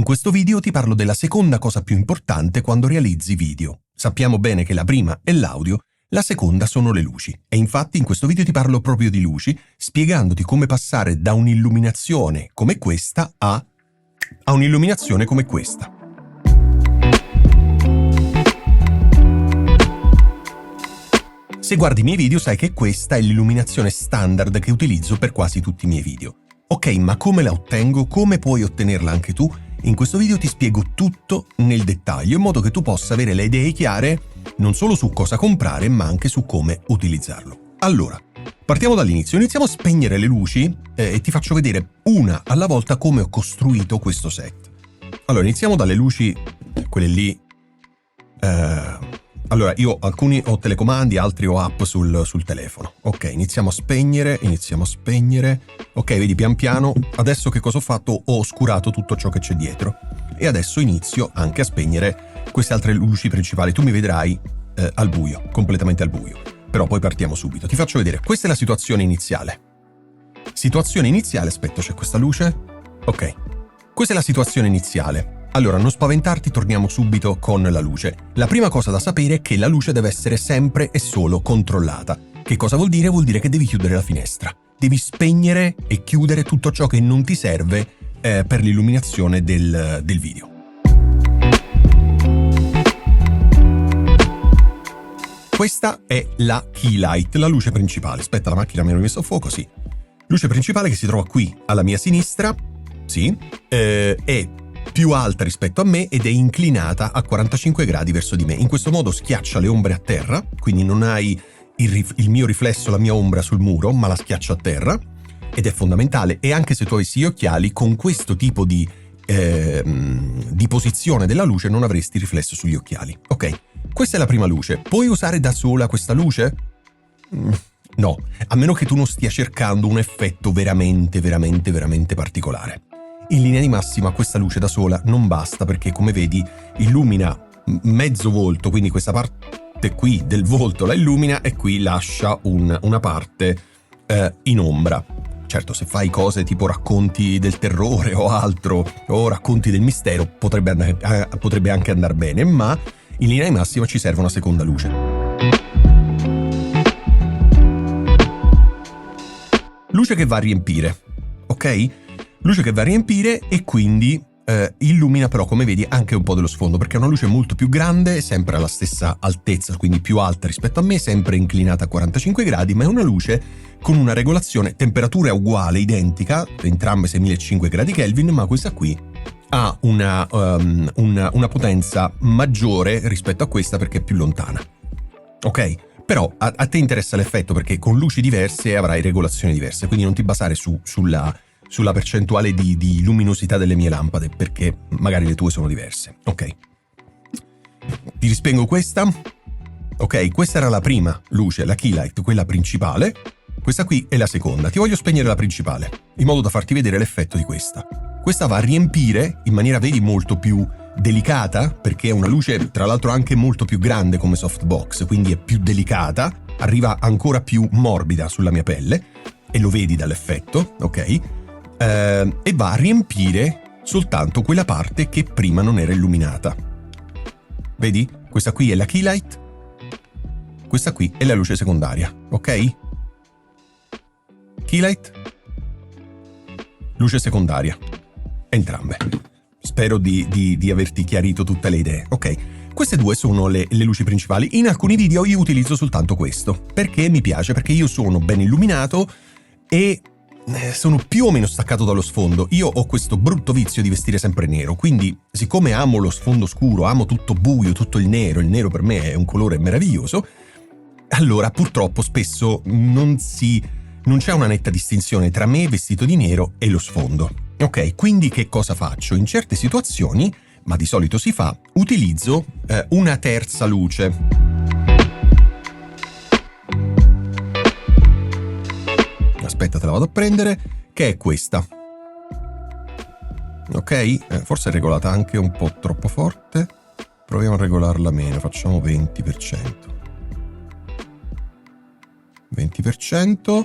questo video ti parlo della seconda cosa più importante quando realizzi video. Sappiamo bene che la prima è l'audio, la seconda sono le luci. E infatti in questo video ti parlo proprio di luci, spiegandoti come passare da un'illuminazione come questa a un'illuminazione come questa. Se guardi i miei video sai che questa è l'illuminazione standard che utilizzo per quasi tutti i miei video. Ok, ma come la ottengo? Come puoi ottenerla anche tu? In questo video ti spiego tutto nel dettaglio in modo che tu possa avere le idee chiare non solo su cosa comprare ma anche su come utilizzarlo. Allora, partiamo dall'inizio. Iniziamo a spegnere le luci e ti faccio vedere una alla volta come ho costruito questo set. Allora, iniziamo dalle luci, quelle lì. Allora, io alcuni ho telecomandi, altri ho app sul telefono. Ok, iniziamo a spegnere. Ok, vedi pian piano. Adesso che cosa ho fatto? Ho oscurato tutto ciò che c'è dietro. E adesso inizio anche a spegnere queste altre luci principali. Tu mi vedrai al buio, completamente al buio. Però poi partiamo subito. Ti faccio vedere. Questa è la situazione iniziale. Situazione iniziale, aspetta, c'è questa luce? Ok. Questa è la situazione iniziale. Allora, non spaventarti, torniamo subito con la luce. La prima cosa da sapere è che la luce deve essere sempre e solo controllata. Che cosa vuol dire? Vuol dire che devi chiudere la finestra. Devi spegnere e chiudere tutto ciò che non ti serve per l'illuminazione del video. Questa è la key light, la luce principale. Aspetta, la macchina mi ha messo a fuoco, sì. Luce principale che si trova qui, alla mia sinistra, sì, è più alta rispetto a me ed è inclinata a 45 gradi verso di me. In questo modo schiaccia le ombre a terra, quindi non hai il mio riflesso, la mia ombra sul muro, ma la schiaccia a terra, ed è fondamentale. E anche se tu avessi gli occhiali, con questo tipo di posizione della luce non avresti riflesso sugli occhiali. Ok, questa è la prima luce. Puoi usare da sola questa luce? No, a meno che tu non stia cercando un effetto veramente particolare. In linea di massima questa luce da sola non basta perché, come vedi, illumina mezzo volto, quindi questa parte qui del volto la illumina e qui lascia una parte in ombra. Certo, se fai cose tipo racconti del terrore o altro, o racconti del mistero, potrebbe anche andare bene, ma in linea di massima ci serve una seconda luce. Luce che va a riempire, ok? Luce che va a riempire e quindi illumina però, come vedi, anche un po' dello sfondo, perché è una luce molto più grande, sempre alla stessa altezza, quindi più alta rispetto a me, sempre inclinata a 45 gradi, ma è una luce con una regolazione, temperatura uguale, identica, entrambe 6500 gradi Kelvin, ma questa qui ha una potenza maggiore rispetto a questa perché è più lontana. Ok? Però a te interessa l'effetto perché con luci diverse avrai regolazioni diverse, quindi non ti basare sulla percentuale di luminosità delle mie lampade, perché magari le tue sono diverse. Ok. Ti rispengo questa. Ok, questa era la prima luce, la key light, quella principale. Questa qui è la seconda. Ti voglio spegnere la principale, in modo da farti vedere l'effetto di questa. Questa va a riempire in maniera, vedi, molto più delicata, perché è una luce, tra l'altro, anche molto più grande come softbox, quindi è più delicata, arriva ancora più morbida sulla mia pelle, e lo vedi dall'effetto, ok? E va a riempire soltanto quella parte che prima non era illuminata. Vedi? Questa qui è la key light, questa qui è la luce secondaria, ok? Key light, luce secondaria, entrambe. Spero di averti chiarito tutte le idee. Ok, queste due sono le luci principali. In alcuni video io utilizzo soltanto questo, perché mi piace, perché io sono ben illuminato e sono più o meno staccato dallo sfondo. Io ho questo brutto vizio di vestire sempre nero, quindi siccome amo lo sfondo scuro, amo tutto buio, tutto il nero per me è un colore meraviglioso, allora purtroppo spesso non c'è una netta distinzione tra me vestito di nero e lo sfondo. Ok, quindi che cosa faccio? In certe situazioni, ma di solito si fa, utilizzo una terza luce. Aspetta, te la vado a prendere, che è questa. Ok, forse è regolata anche un po' troppo forte. Proviamo a regolarla meno, facciamo 20%. 20%.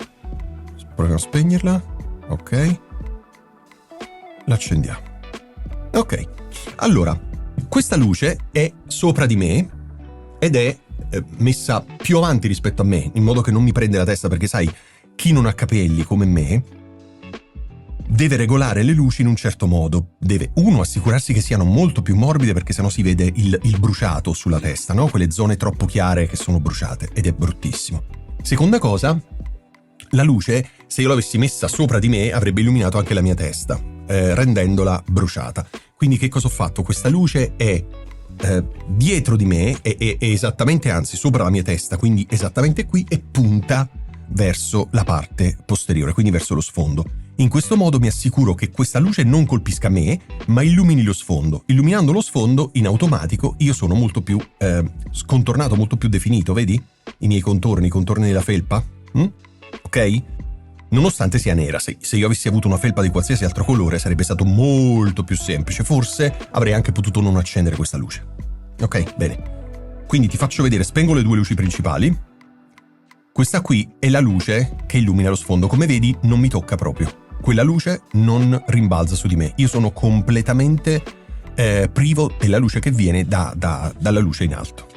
Proviamo a spegnerla. Ok. L'accendiamo. Ok, allora, questa luce è sopra di me ed è messa più avanti rispetto a me, in modo che non mi prende la testa, perché sai, chi non ha capelli come me deve regolare le luci in un certo modo. Deve, uno, assicurarsi che siano molto più morbide, perché sennò si vede il bruciato sulla testa, no? Quelle zone troppo chiare che sono bruciate, ed è bruttissimo. Seconda cosa, la luce, se io l'avessi messa sopra di me, avrebbe illuminato anche la mia testa, rendendola bruciata. Quindi che cosa ho fatto? Questa luce è dietro di me, è esattamente, anzi, sopra la mia testa, quindi esattamente qui, e punta verso la parte posteriore, quindi verso lo sfondo. In questo modo mi assicuro che questa luce non colpisca me, ma illumini lo sfondo. Illuminando lo sfondo, in automatico, io sono molto più scontornato, molto più definito, vedi? I miei contorni, i contorni della felpa? Ok? Nonostante sia nera, se io avessi avuto una felpa di qualsiasi altro colore sarebbe stato molto più semplice, forse avrei anche potuto non accendere questa luce. Ok, bene. Quindi ti faccio vedere, spengo le due luci principali. Questa qui è la luce che illumina lo sfondo, come vedi non mi tocca proprio. Quella luce non rimbalza su di me, io sono completamente privo della luce che viene dalla luce in alto.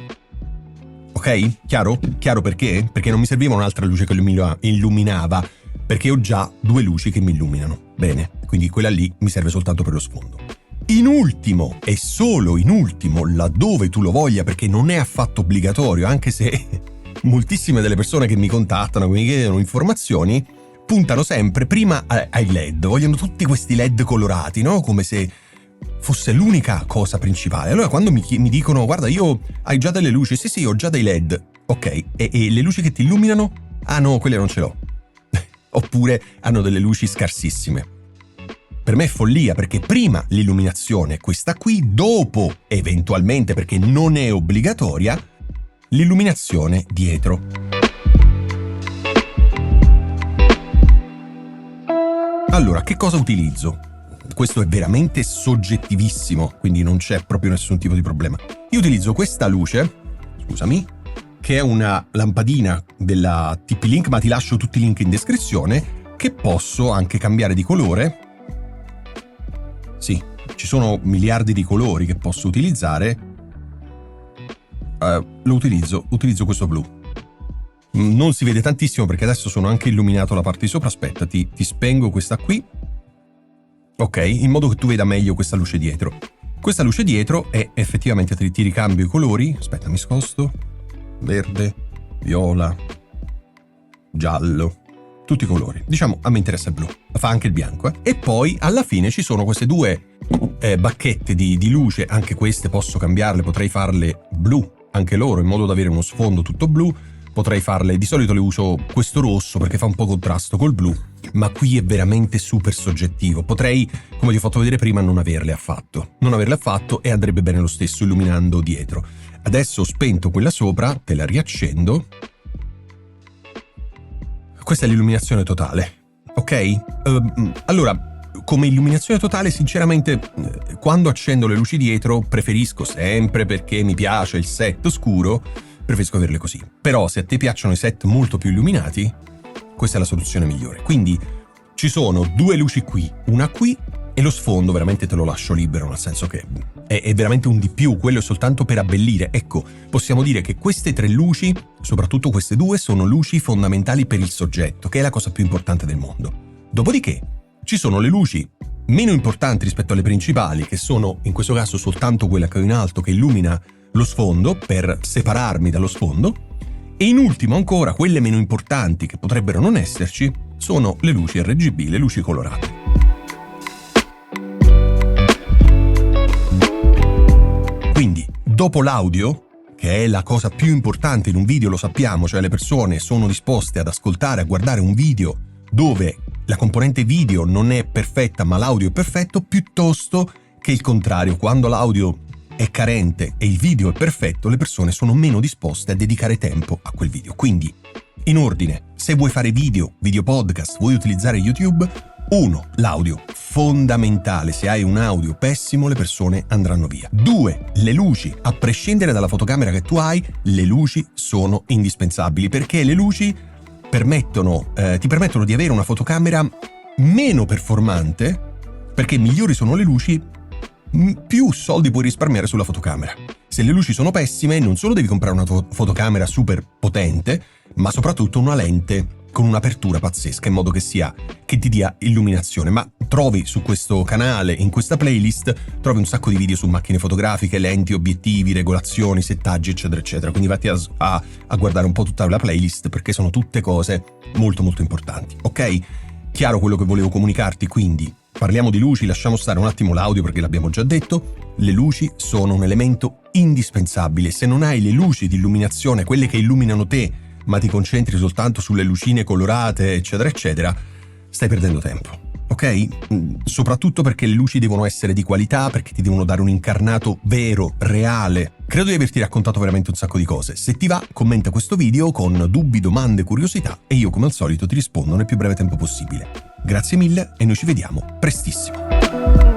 Ok? Chiaro? Chiaro perché? Perché non mi serviva un'altra luce che illuminava, perché ho già due luci che mi illuminano. Bene, quindi quella lì mi serve soltanto per lo sfondo. In ultimo, e solo in ultimo, laddove tu lo voglia, perché non è affatto obbligatorio, anche se moltissime delle persone che mi contattano, che mi chiedono informazioni, puntano sempre prima ai LED, vogliono tutti questi LED colorati, no? Come se fosse l'unica cosa principale. Allora quando mi dicono, guarda, hai già delle luci? Sì, ho già dei LED. Ok, e le luci che ti illuminano? Ah no, quelle non ce l'ho. Oppure hanno delle luci scarsissime. Per me è follia, perché prima l'illuminazione è questa qui, dopo, eventualmente, perché non è obbligatoria, l'illuminazione dietro. Allora, che cosa utilizzo? Questo è veramente soggettivissimo, quindi non c'è proprio nessun tipo di problema. Io utilizzo questa luce, scusami, che è una lampadina della TP-Link, ma ti lascio tutti i link in descrizione, che posso anche cambiare di colore. Sì, ci sono miliardi di colori che posso utilizzare. Utilizzo questo blu. Non si vede tantissimo perché adesso sono anche illuminato la parte di sopra. Aspetta, ti spengo questa qui. Ok, in modo che tu veda meglio questa luce dietro. Questa luce dietro è effettivamente, ti ricambio i colori. Aspetta, mi sposto. Verde, viola, giallo, tutti i colori. Diciamo, a me interessa il blu, fa anche il bianco. E poi alla fine ci sono queste due bacchette di luce, anche queste posso cambiarle, potrei farle blu, anche loro, in modo da avere uno sfondo tutto blu. Potrei farle, di solito le uso questo rosso perché fa un po' contrasto col blu, ma qui è veramente super soggettivo. Potrei, come ti ho fatto vedere prima, non averle affatto e andrebbe bene lo stesso illuminando dietro. Adesso ho spento quella sopra, te la riaccendo. Questa è l'illuminazione totale, ok? Allora, come illuminazione totale, sinceramente, quando accendo le luci dietro, preferisco sempre, perché mi piace il set scuro, preferisco averle così. Però se a te piacciono i set molto più illuminati, questa è la soluzione migliore. Quindi ci sono due luci qui, una qui, e lo sfondo veramente te lo lascio libero, nel senso che è veramente un di più, quello è soltanto per abbellire. Ecco, possiamo dire che queste tre luci, soprattutto queste due, sono luci fondamentali per il soggetto, che è la cosa più importante del mondo. Dopodiché ci sono le luci meno importanti rispetto alle principali, che sono in questo caso soltanto quella che ho in alto, che illumina lo sfondo per separarmi dallo sfondo, e in ultimo ancora quelle meno importanti, che potrebbero non esserci, sono le luci RGB, le luci colorate. Quindi, dopo l'audio, che è la cosa più importante in un video, lo sappiamo, cioè le persone sono disposte ad ascoltare, a guardare un video dove la componente video non è perfetta ma l'audio è perfetto, piuttosto che il contrario. Quando l'audio è carente e il video è perfetto, le persone sono meno disposte a dedicare tempo a quel video. Quindi, in ordine, se vuoi fare video podcast, vuoi utilizzare YouTube, 1. L'audio, fondamentale. Se hai un audio pessimo, le persone andranno via. 2. Le luci, a prescindere dalla fotocamera che tu hai, le luci sono indispensabili, perché le luci ti permettono di avere una fotocamera meno performante, perché migliori sono le luci, più soldi puoi risparmiare sulla fotocamera. Se le luci sono pessime, non solo devi comprare una fotocamera super potente, ma soprattutto una lente con un'apertura pazzesca, in modo che ti dia illuminazione. Ma trovi su questo canale, in questa playlist, trovi un sacco di video su macchine fotografiche, lenti, obiettivi, regolazioni, settaggi, eccetera, eccetera. Quindi vatti a guardare un po' tutta la playlist, perché sono tutte cose molto molto importanti, ok? Chiaro quello che volevo comunicarti, quindi parliamo di luci, lasciamo stare un attimo l'audio perché l'abbiamo già detto. Le luci sono un elemento indispensabile. Se non hai le luci di illuminazione, quelle che illuminano te, ma ti concentri soltanto sulle lucine colorate, eccetera, eccetera, stai perdendo tempo, ok? Soprattutto perché le luci devono essere di qualità, perché ti devono dare un incarnato vero, reale. Credo di averti raccontato veramente un sacco di cose. Se ti va, commenta questo video con dubbi, domande, curiosità e io, come al solito, ti rispondo nel più breve tempo possibile. Grazie mille e noi ci vediamo prestissimo.